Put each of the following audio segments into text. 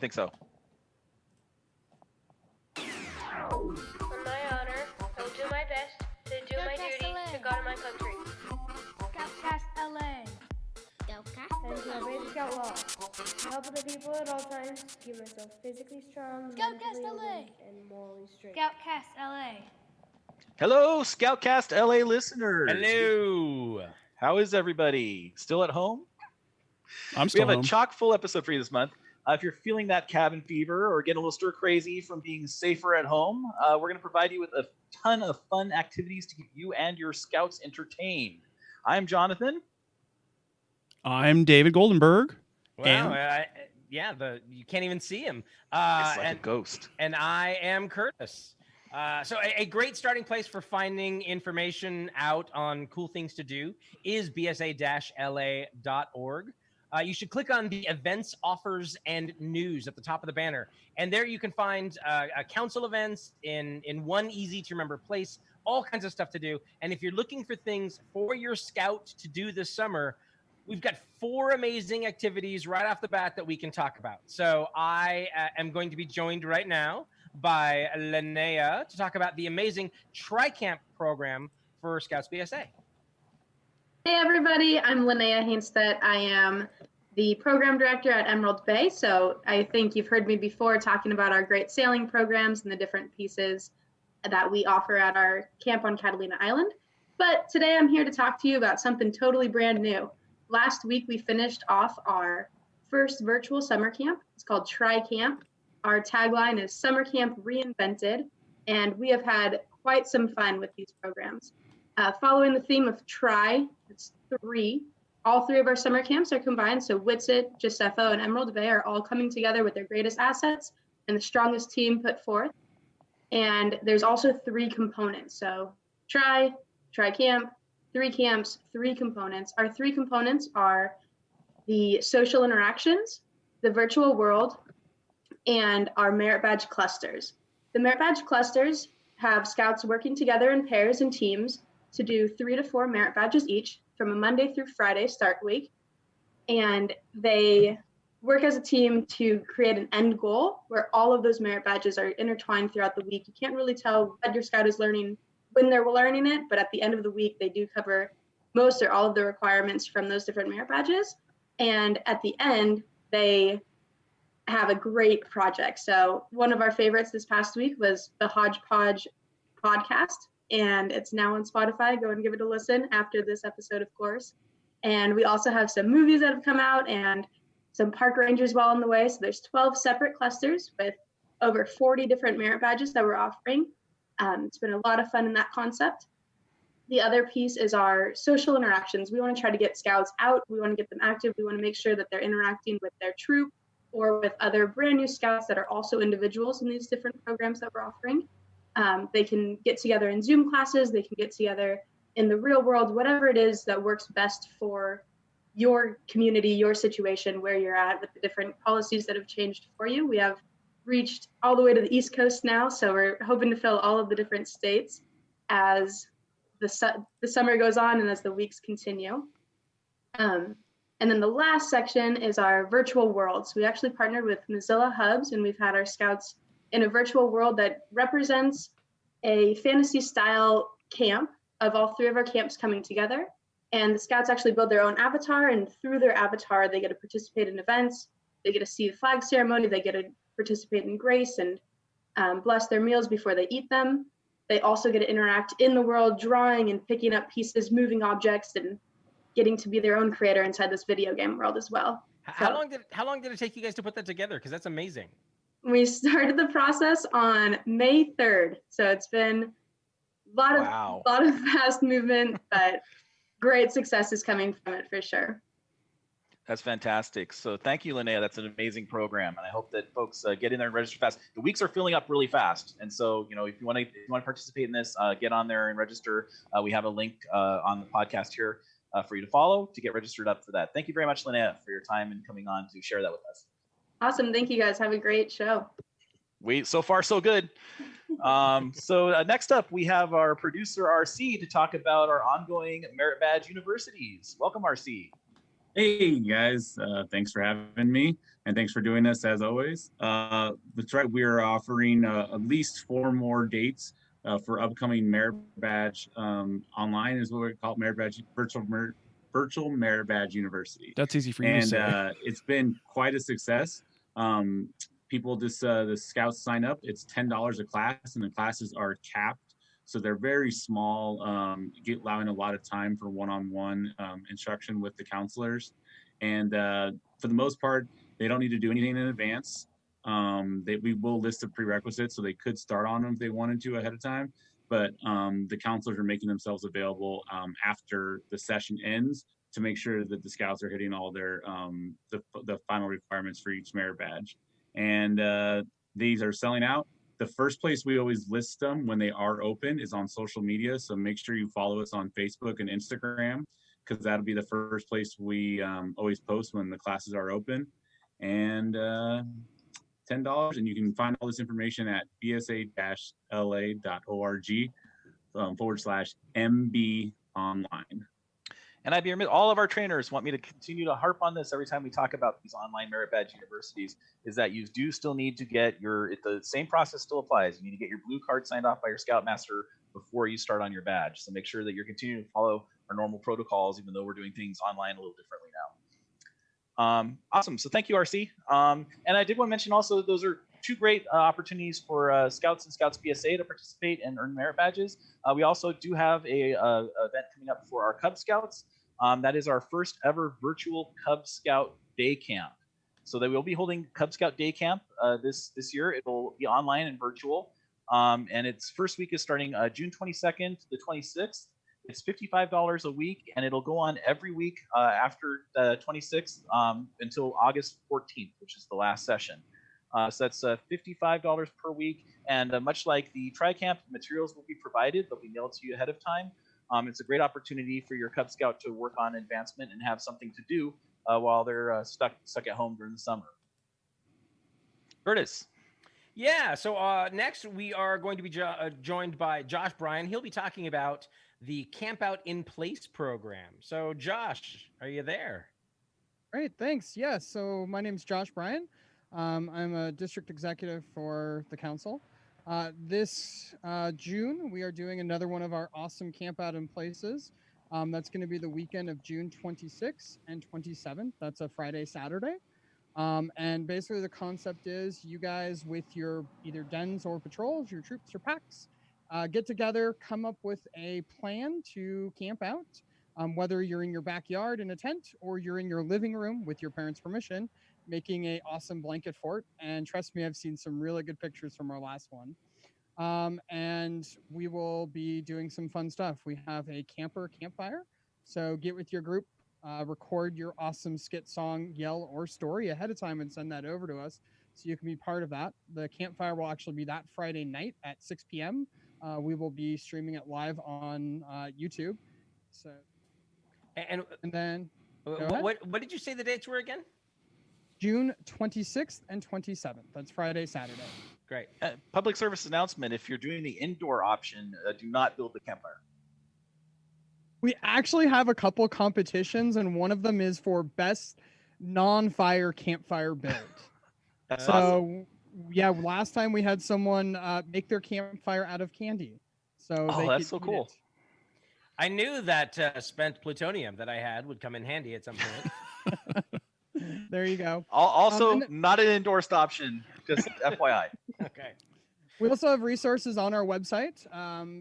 think so. On my honor, I will do my best to do my duty to God and my country. ScoutCast LA. ScoutCast. And to obey the scout law. To help other people at all times. To keep myself physically strong, ScoutCast mentally LA. alert, and morally straight. ScoutCast LA. Hello, ScoutCast LA listeners. Hello. How is everybody? Still at home? I'm We still have home. a chock full episode for you this month. If you're feeling that cabin fever or getting a little stir crazy from being safer at home, we're going to provide you with a ton of fun activities to keep you and your scouts entertained. I'm Jonathan. I'm David Goldenberg. Wow. You can't even see him. It's like a ghost. And I am Curtis. So a great starting place for finding information out on cool things to do is bsa-la.org. You should click on the events, offers, and news at the top of the banner. And there you can find council events in one easy to remember place, all kinds of stuff to do. And if you're looking for things for your scout to do this summer, we've got 4 amazing activities right off the bat that we can talk about. So I am going to be joined right now by Linnea to talk about the amazing Tri-Camp program for Scouts BSA. Hey everybody, I'm Linnea Hainstedt. I am the program director at Emerald Bay. So I think you've heard me before talking about our great sailing programs and the different pieces that we offer at our camp on Catalina Island. But today I'm here to talk to you about something totally brand new. Last week we finished off our first virtual summer camp. It's called Tri-Camp. Our tagline is Summer Camp Reinvented, and we have had quite some fun with these programs. Following the theme of try, it's 3. All 3 of our summer camps are combined, so Whitsett, Josepho, and Emerald Bay are all coming together with their greatest assets and the strongest team put forth. And there's also 3 components. So Tri-Camp, 3 camps, 3 components. Our 3 components are the social interactions, the virtual world, and our merit badge clusters. The merit badge clusters have scouts working together in pairs and teams to do 3 to 4 merit badges each from a Monday through Friday start week. And they work as a team to create an end goal where all of those merit badges are intertwined throughout the week. You can't really tell what your scout is learning when they're learning it, but at the end of the week, they do cover most or all of the requirements from those different merit badges. And at the end, they have a great project. So one of our favorites this past week was the Hodgepodge podcast, and it's now on Spotify. Go and give it a listen after this episode, of course. And we also have some movies that have come out and some park rangers well on the way. So there's 12 separate clusters with over 40 different merit badges that we're offering. It's been a lot of fun in that concept. The other piece is our social interactions. We want to try to get scouts out. We want to get them active. We want to make sure that they're interacting with their troop or with other brand new scouts that are also individuals in these different programs that we're offering. They can get together in Zoom classes. They can get together in the real world, whatever it is that works best for your community, your situation, where you're at with the different policies that have changed for you. We have reached all the way to the East Coast now, so we're hoping to fill all of the different states as the summer goes on and as the weeks continue. And then the last section is our virtual world. So we actually partnered with Mozilla Hubs, and we've had our scouts in a virtual world that represents a fantasy style camp of all 3 of our camps coming together. And the scouts actually build their own avatar, and through their avatar, they get to participate in events. They get to see the flag ceremony. They get to participate in grace and bless their meals before they eat them. They also get to interact in the world, drawing and picking up pieces, moving objects, and getting to be their own creator inside this video game world as well. How long did it take you guys to put that together? Because that's amazing. We started the process on May 3rd. So it's been a lot of fast movement, but great success is coming from it for sure. That's fantastic. So thank you, Linnea. That's an amazing program, and I hope that folks get in there and register fast. The weeks are filling up really fast, and so if you want to participate in this, get on there and register. We have a link on the podcast here for you to follow to get registered up for that. Thank you very much, Linnea, for your time and coming on to share that with us. Awesome. Thank you, guys. Have a great show. So far, so good. So next up, we have our producer, RC, to talk about our ongoing Merit Badge Universities. Welcome, RC. Hey guys, thanks for having me, and thanks for doing this as always. That's right, we are offering at least 4 more dates for upcoming Merit Badge online, is what we call it, Merit Badge virtual Merit Badge University, That's easy for you to and say. it's been quite a success. Um, People just the scouts sign up. It's $10 a class, and the classes are capped. So they're very small, allowing a lot of time for one-on-one instruction with the counselors. And for the most part, they don't need to do anything in advance. We will list the prerequisites, so they could start on them if they wanted to ahead of time. But the counselors are making themselves available after the session ends to make sure that the scouts are hitting all their the final requirements for each merit badge. And these are selling out. The first place we always list them when they are open is on social media. So make sure you follow us on Facebook and Instagram, because that'll be the first place we always post when the classes are open. And $10, and you can find all this information at bsa-la.org /MB online. And I'd be remiss, all of our trainers want me to continue to harp on this every time we talk about these online merit badge universities, is that you do still need to get the same process still applies. You need to get your blue card signed off by your Scoutmaster before you start on your badge. So make sure that you're continuing to follow our normal protocols, even though we're doing things online a little differently now. Awesome. So thank you, RC. And I did want to mention also, those are 2 great opportunities for Scouts and Scouts BSA to participate and earn merit badges. We also do have a event coming up for our Cub Scouts. That is our first ever virtual Cub Scout Day Camp. So they will be holding Cub Scout Day Camp this year. It will be online and virtual. And its first week is starting June 22nd to the 26th. It's $55 a week, and it'll go on every week after the 26th until August 14th, which is the last session. So that's $55 per week. And much like the Tri-Camp, materials will be provided. They'll be mailed to you ahead of time. It's a great opportunity for your Cub Scout to work on advancement and have something to do while they're stuck at home during the summer. Curtis. Yeah, so next we are going to be joined by Josh Bryan. He'll be talking about the Camp Out in Place program. So Josh, are you there? Great, thanks. Yeah, so my name's Josh Bryan. I'm a district executive for the council. This June, we are doing another one of our awesome Camp Out in Places. That's going to be the weekend of June 26th and 27th. That's a Friday, Saturday. And basically the concept is you guys with your either dens or patrols, your troops or packs, get together, come up with a plan to camp out, whether you're in your backyard in a tent or you're in your living room with your parents' permission, making a awesome blanket fort. And trust me, I've seen some really good pictures from our last one. And we will be doing some fun stuff. We have a camper campfire. So get with your group, record your awesome skit, song, yell, or story ahead of time and send that over to us so you can be part of that. The campfire will actually be that Friday night at 6 p.m. We will be streaming it live on YouTube. So, and then what did you say the dates were again? June 26th and 27th. That's Friday, Saturday. Great. Public service announcement: if you're doing the indoor option, do not build the campfire. We actually have a couple competitions, and one of them is for best non-fire campfire build. That's so, awesome. Yeah, last time we had someone make their campfire out of candy. So that's so cool. I knew that spent plutonium that I had would come in handy at some point. There you go. Also, not an endorsed option, just FYI. Okay. We also have resources on our website,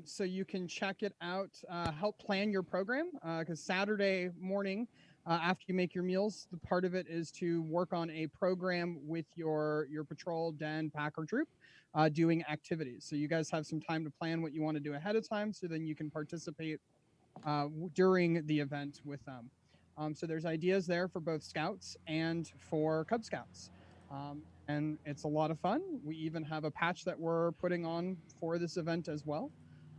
so you can check it out, help plan your program, because Saturday morning, after you make your meals, the part of it is to work on a program with your patrol, den, pack, or troop, doing activities. So you guys have some time to plan what you want to do ahead of time, so then you can participate during the event with them. So there's ideas there for both Scouts and for Cub Scouts. And it's a lot of fun. We even have a patch that we're putting on for this event as well.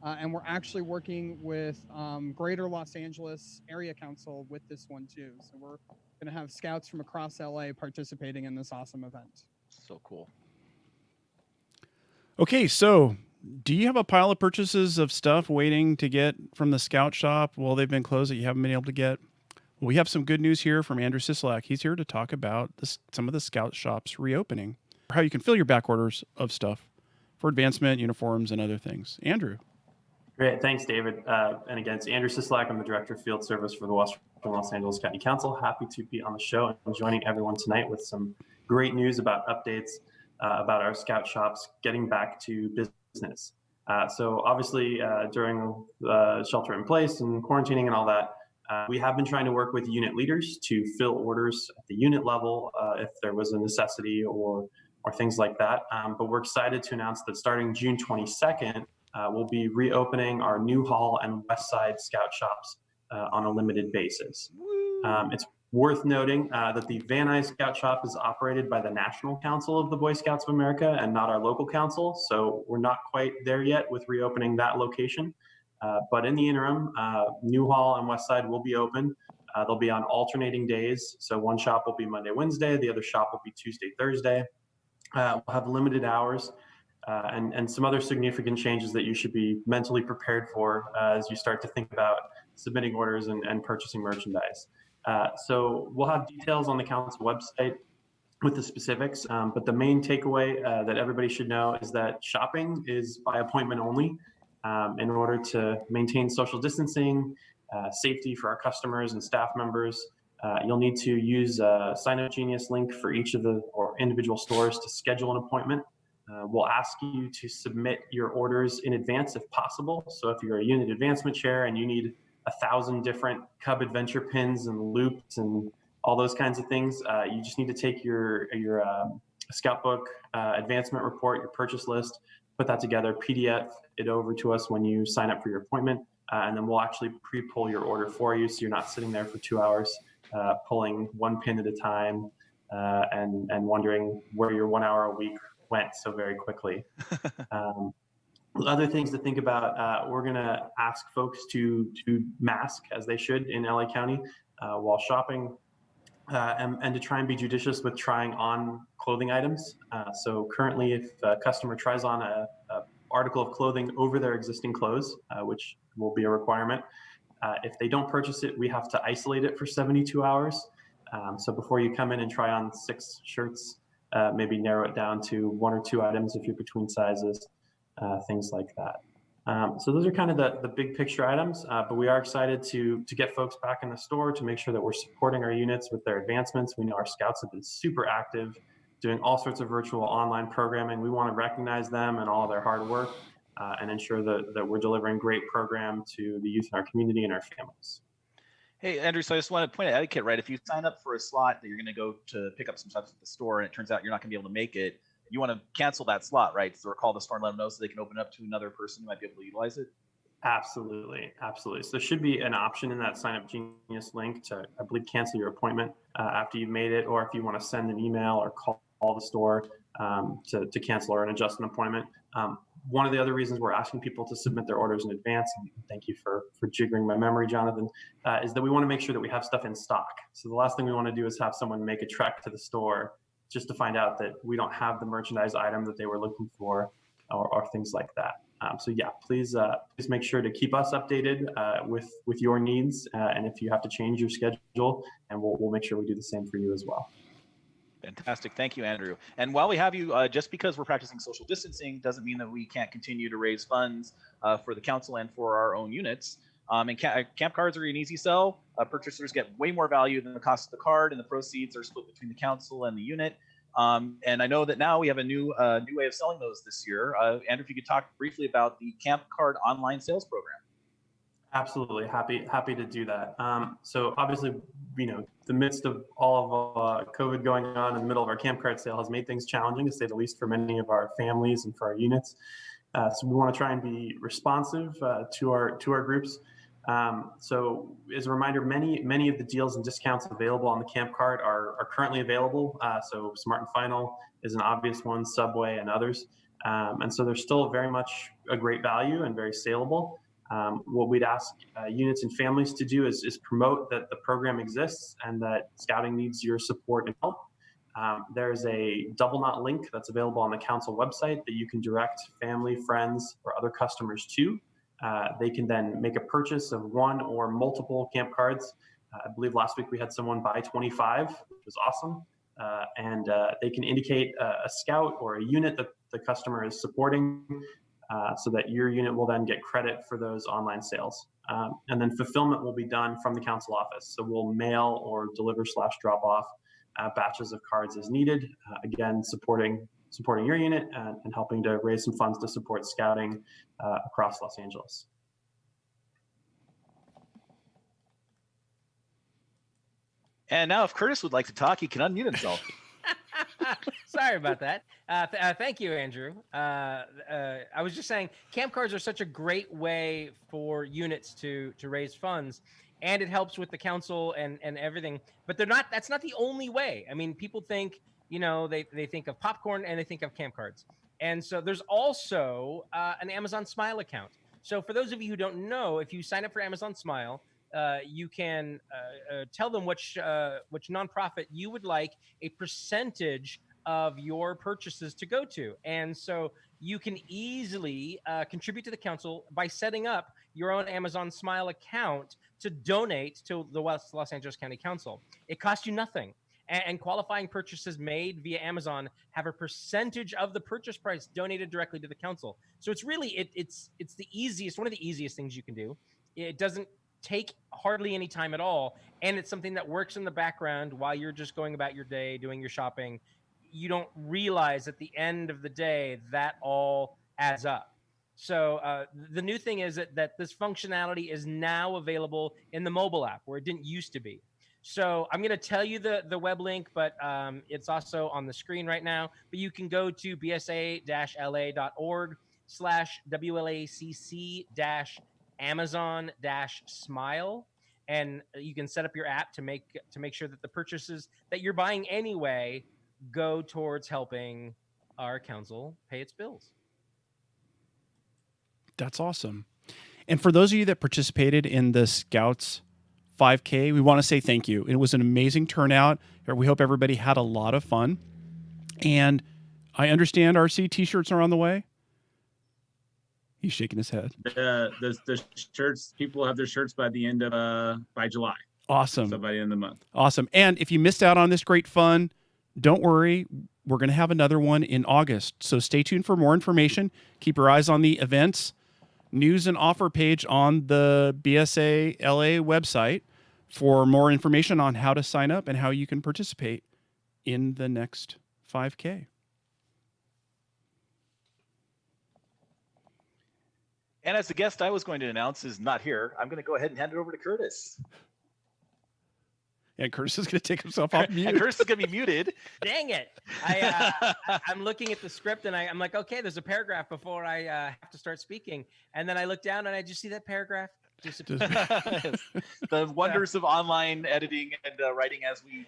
And we're actually working with Greater Los Angeles Area Council with this one too. So we're going to have Scouts from across LA participating in this awesome event. So cool. Okay, so do you have a pile of purchases of stuff waiting to get from the Scout shop while they've been closed that you haven't been able to get? We have some good news here from Andrew Sisolak. He's here to talk about some of the Scout shops reopening, how you can fill your back orders of stuff for advancement, uniforms, and other things. Andrew. Great, thanks, David. And again, it's Andrew Sisolak. I'm the Director of Field Service for the Western Los Angeles County Council. Happy to be on the show and joining everyone tonight with some great news about updates about our Scout shops getting back to business. So obviously, during shelter in place and quarantining and all that, we have been trying to work with unit leaders to fill orders at the unit level if there was a necessity or things like that. But we're excited to announce that starting June 22nd, we'll be reopening our Newhall and West Side Scout shops on a limited basis. It's worth noting that the Van Nuys Scout Shop is operated by the National Council of the Boy Scouts of America and not our local council, so we're not quite there yet with reopening that location. But in the interim, Newhall and West Side will be open. They'll be on alternating days, so one shop will be Monday, Wednesday, the other shop will be Tuesday, Thursday. We'll have limited hours. And some other significant changes that you should be mentally prepared for as you start to think about submitting orders and purchasing merchandise. So we'll have details on the council website with the specifics, but the main takeaway that everybody should know is that shopping is by appointment only in order to maintain social distancing, safety for our customers and staff members. You'll need to use a Sign Up Genius link for each of the individual stores to schedule an appointment. We'll ask you to submit your orders in advance if possible. So if you're a unit advancement chair and you need 1,000 different Cub Adventure pins and loops and all those kinds of things, you just need to take your Scout Book advancement report, your purchase list, put that together, PDF it over to us when you sign up for your appointment, and then we'll actually pre-pull your order for you so you're not sitting there for 2 hours pulling one pin at a time and wondering where your 1 hour a week went so very quickly. Other things to think about, we're going to ask folks to mask as they should in LA County while shopping and to try and be judicious with trying on clothing items. So currently, if a customer tries on a article of clothing over their existing clothes, which will be a requirement, if they don't purchase it, we have to isolate it for 72 hours. So before you come in and try on 6 shirts, maybe narrow it down to 1 or 2 items if you're between sizes, things like that. So those are kind of the big picture items, but we are excited to get folks back in the store to make sure that we're supporting our units with their advancements. We know our scouts have been super active, doing all sorts of virtual online programming. We want to recognize them and all of their hard work and ensure that we're delivering great program to the youth in our community and our families. Hey, Andrew, so I just want to point out etiquette, right? If you sign up for a slot that you're going to go to pick up some stuff at the store and it turns out you're not going to be able to make it, you want to cancel that slot, right? So call the store and let them know so they can open it up to another person who might be able to utilize it. Absolutely, absolutely. So there should be an option in that Sign Up Genius link to, I believe, cancel your appointment after you've made it, or if you want to send an email or call the store to cancel or adjust an appointment. One of the other reasons we're asking people to submit their orders in advance, and thank you for jiggering my memory, Jonathan, is that we want to make sure that we have stuff in stock. So the last thing we want to do is have someone make a trek to the store just to find out that we don't have the merchandise item that they were looking for or things like that. So yeah, please make sure to keep us updated with your needs, and if you have to change your schedule, and we'll make sure we do the same for you as well. Fantastic. Thank you, Andrew. And while we have you, just because we're practicing social distancing doesn't mean that we can't continue to raise funds for the council and for our own units. And camp cards are an easy sell. Purchasers get way more value than the cost of the card, and the proceeds are split between the council and the unit. And I know that now we have a new way of selling those this year. Andrew, if you could talk briefly about the camp card online sales program. Absolutely, happy to do that. So obviously, the midst of all of COVID going on in the middle of our camp card sale has made things challenging, to say the least, for many of our families and for our units. So we want to try and be responsive to our groups. So as a reminder, many of the deals and discounts available on the camp card are currently available. So Smart and Final is an obvious one, Subway and others. And so they're still very much a great value and very saleable. What we'd ask units and families to do is promote that the program exists and that scouting needs your support and help. There's a double knot link that's available on the council website that you can direct family, friends, or other customers to. They can then make a purchase of one or multiple camp cards I believe last week we had someone buy 25, which was awesome. And they can indicate a scout or a unit that the customer is supporting, so that your unit will then get credit for those online sales. And then fulfillment will be done from the council office. So we'll mail or deliver / drop off batches of cards as needed. Again, supporting your unit and helping to raise some funds to support scouting across Los Angeles. And now if Curtis would like to talk, he can unmute himself. Sorry about that. Thank you, Andrew. I was just saying, camp cards are such a great way for units to raise funds, and it helps with the council and everything. But that's not the only way. I mean, people think, they think of popcorn and they think of camp cards. And so there's also an Amazon Smile account. So for those of you who don't know, if you sign up for Amazon Smile, you can tell them which nonprofit you would like a percentage of your purchases to go to. And so you can easily contribute to the council by setting up your own Amazon Smile account to donate to the West Los Angeles County Council. It costs you nothing. And qualifying purchases made via Amazon have a percentage of the purchase price donated directly to the council. So it's really, it's the easiest, one of the easiest things you can do. It doesn't take hardly any time at all. And it's something that works in the background while you're just going about your day, doing your shopping. You don't realize at the end of the day that all adds up. So the new thing is that this functionality is now available in the mobile app where it didn't used to be. So I'm going to tell you the web link, but it's also on the screen right now. But you can go to bsa-la.org/WLACC-Amazon-Smile, and you can set up your app to make sure that the purchases that you're buying anyway go towards helping our council pay its bills. That's awesome. And for those of you that participated in the Scouts 5K, we want to say thank you. It was an amazing turnout. We hope everybody had a lot of fun. And I understand RC t-shirts are on the way. He's shaking his head. The shirts, people will have their shirts by the end of by July. Awesome. So by the end of the month. Awesome. And if you missed out on this great fun, don't worry. We're going to have another one in August. So stay tuned for more information. Keep your eyes on the events, news, and offer page on the BSA LA website for more information on how to sign up and how you can participate in the next 5K. And as the guest I was going to announce is not here, I'm going to go ahead and hand it over to Curtis. And Curtis is going to take himself off mute. And Curtis is going to be muted. Dang it. I'm looking at the script and I'm like, okay, there's a paragraph before I have to start speaking. And then I look down and I just see that paragraph. The wonders of online editing and writing as we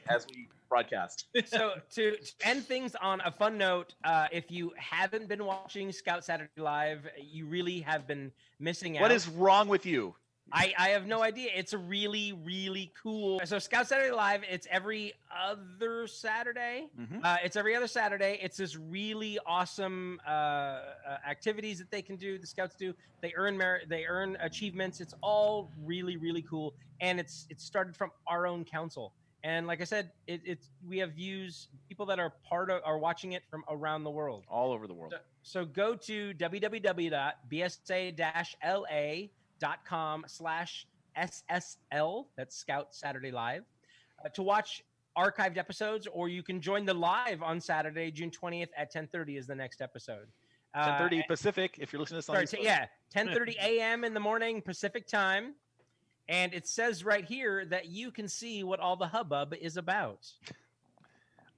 broadcast. So to end things on a fun note, if you haven't been watching Scout Saturday Live, you really have been missing out. What is wrong with you? I have no idea. It's a really, really cool. So Scout Saturday Live, it's every other Saturday. Mm-hmm. It's every other Saturday. It's this really awesome activities that they can do. The Scouts do. They earn merit. They earn achievements. It's all really, really cool. And it's started from our own council. And like I said, we have views. People that are watching it from around the world, all over the world. So go to www.bsa-la.com/SSL, that's Scout Saturday Live, to watch archived episodes, or you can join the live on Saturday, June 20th at 10:30 is the next episode. 10:30 Pacific, if you're listening to this on yeah, 10:30 a.m. in the morning Pacific time. And it says right here that you can see what all the hubbub is about.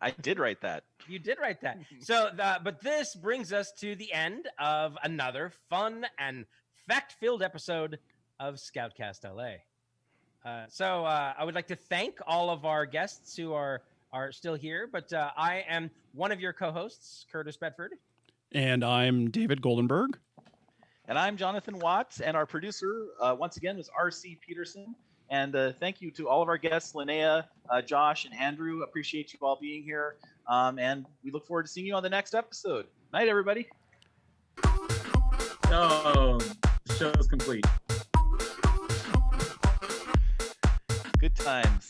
I did write that. You did write that. So, but this brings us to the end of another fun and fact-filled episode of ScoutCast LA. So I would like to thank all of our guests who are still here, but I am one of your co-hosts, Curtis Bedford. And I'm David Goldenberg. And I'm Jonathan Watts, and our producer, once again, was R.C. Peterson. And thank you to all of our guests, Linnea, Josh, and Andrew. Appreciate you all being here. And we look forward to seeing you on the next episode. Night, everybody. Oh, the show is complete. Good. times.